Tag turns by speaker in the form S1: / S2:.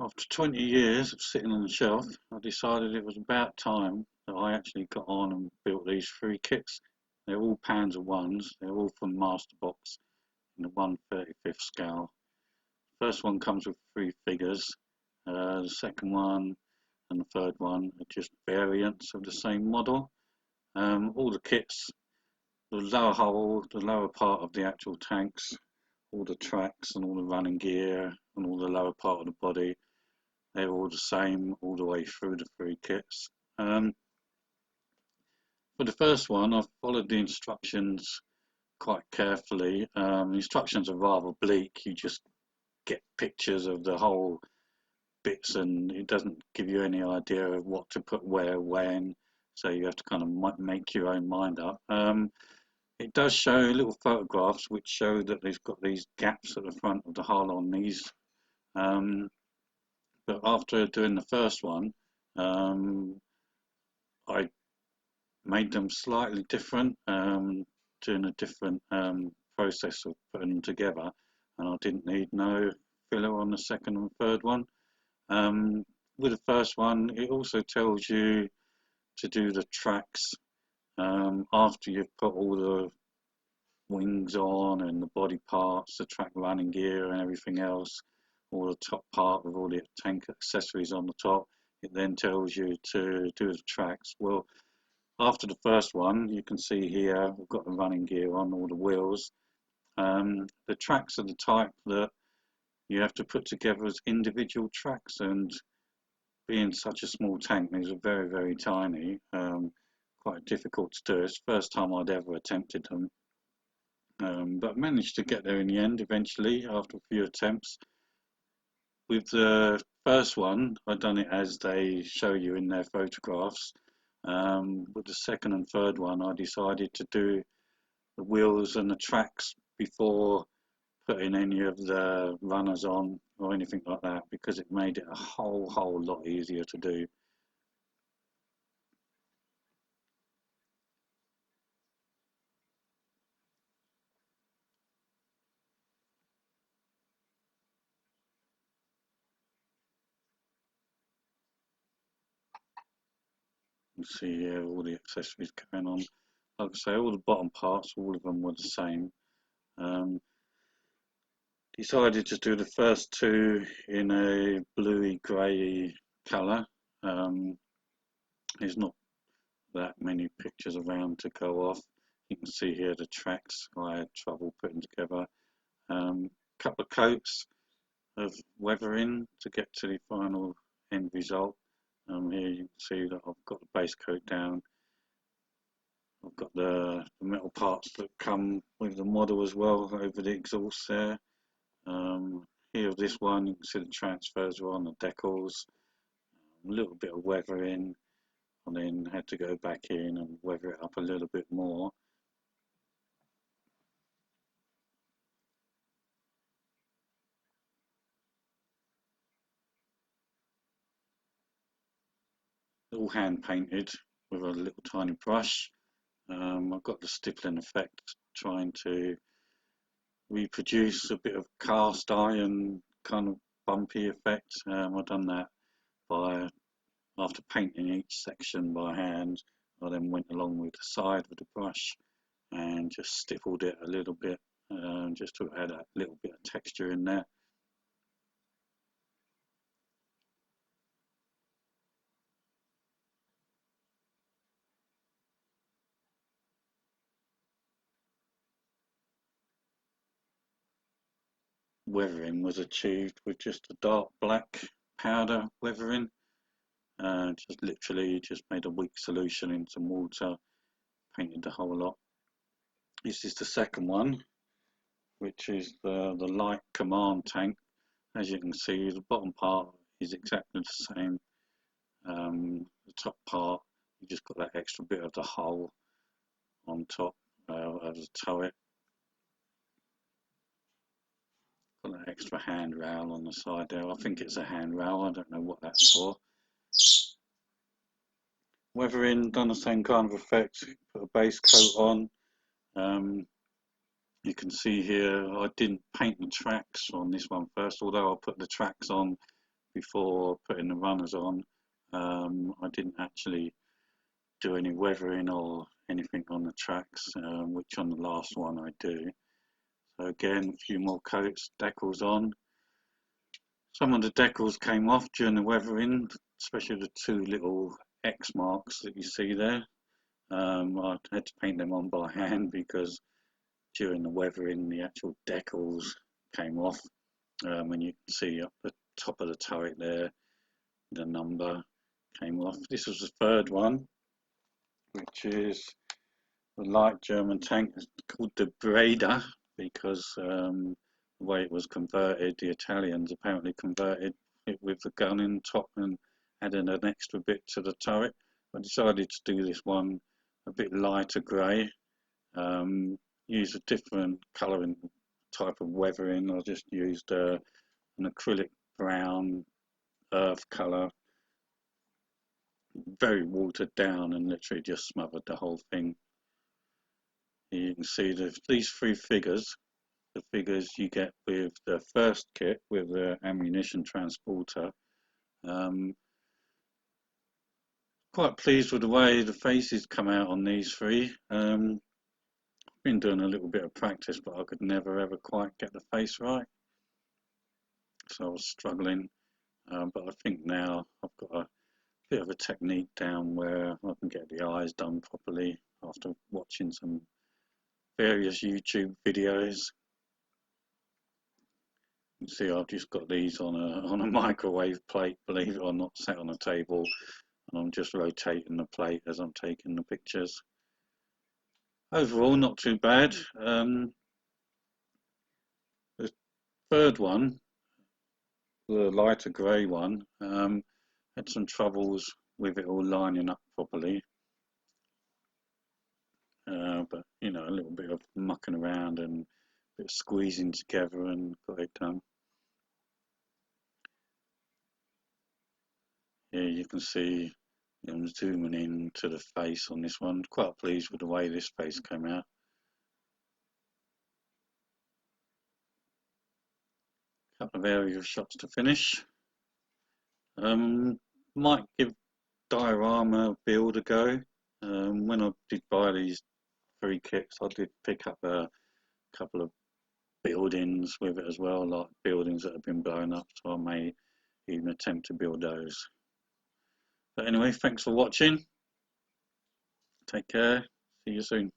S1: After 20 years of sitting on the shelf, I decided it was about time that I actually got on and built these three kits. They're all Panzer ones, they're all from MasterBox in the 1/35th scale. First one comes with three figures, the second one and the third one are just variants of the same model. All the kits, the lower hull, the lower part of the actual tanks, all the tracks and all the running gear and all the lower part of the body, they're all the same all the way through the three kits. For the first one, I've followed the instructions quite carefully. The instructions are rather bleak. You just get pictures of the whole bits and it doesn't give you any idea of what to put where, when. So you have to kind of make your own mind up. It does show little photographs which show that they've got these gaps at the front of the hull on these. But after doing the first one, I made them slightly different, doing a different process of putting them together, and I didn't need no filler on the second and third one. With the first one, it also tells you to do the tracks after you've put all the wings on and the body parts, the track running gear and everything else, all the top part with all the tank accessories on the top. It then tells you to do the tracks. Well, after the first one, you can see here we've got the running gear on, all the wheels. The tracks are the type that you have to put together as individual tracks, and being such a small tank, these are very, very tiny, quite difficult to do. It's the first time I'd ever attempted them, but managed to get there in the end eventually after a few attempts. With the first one, I'd done it as they show you in their photographs. With the second and third one, I decided to do the wheels and the tracks before putting any of the runners on or anything like that, because it made it a whole lot easier to do. You see here all the accessories going on. Like I say, all the bottom parts, all of them were the same. Um, Decided to do the first two in a bluey grey colour. There's not that many pictures around to go off. You can see here the tracks I had trouble putting together. Couple of coats of weathering to get to the final end result. Here you can see that I've got the base coat down. I've got the metal parts that come with the model as well over the exhaust there. Here this one, you can see the transfers are on the decals. A little bit of weathering, and then had to go back in and weather it up a little bit more. All hand painted with a little tiny brush. I've got the stippling effect, trying to reproduce a bit of cast iron kind of bumpy effect. I've done that by, after painting each section by hand, I then went along with the side with the brush and just stippled it a little bit, just to add a little bit of texture in there. Weathering was achieved with just a dark black powder weathering. Just literally just made a weak solution in some water, painted the whole lot. This is the second one, which is the light command tank. As you can see, the bottom part is exactly the same. The top part, you just got that extra bit of the hull on top of the turret. Got that extra handrail on the side there. I think it's a handrail, I don't know what that's for. Weathering, done the same kind of effect, put a base coat on. You can see here I didn't paint the tracks on this one first, although I put the tracks on before putting the runners on. I didn't actually do any weathering or anything on the tracks, which on the last one I do. So again, a few more coats, decals on. Some of the decals came off during the weathering, especially the two little X marks that you see there. I had to paint them on by hand because during the weathering the actual decals came off. And you can see up the top of the turret there, the number came off. This was the third one, which is the light German tank. It's called the Breda because the way it was converted, the Italians apparently converted it with the gun in top and added an extra bit to the turret. I decided to do this one a bit lighter grey, use a different colouring type of weathering. I just used an acrylic brown earth colour, very watered down, and literally just smothered the whole thing. You can see these three figures, the figures you get with the first kit with the ammunition transporter. Quite pleased with the way the faces come out on these three. Been doing a little bit of practice, but I could never ever quite get the face right, so I was struggling. But I think now I've got a bit of a technique down where I can get the eyes done properly after watching some various YouTube videos. You see, I've just got these on a microwave plate, believe it or not, sat on a table, and I'm just rotating the plate as I'm taking the pictures. Overall, not too bad. The third one, the lighter grey one, had some troubles with it all lining up properly. But you know, a little bit of mucking around and a bit of squeezing together and got it done. Here you can see I'm zooming in to the face on this one. Quite pleased with the way this face came out. Couple of area shots to finish. Might give diorama build a go. When I did buy these three kits, I did pick up a couple of buildings with it as well, like buildings that have been blown up, so I may even attempt to build those. But anyway, thanks for watching. Take care. See you soon.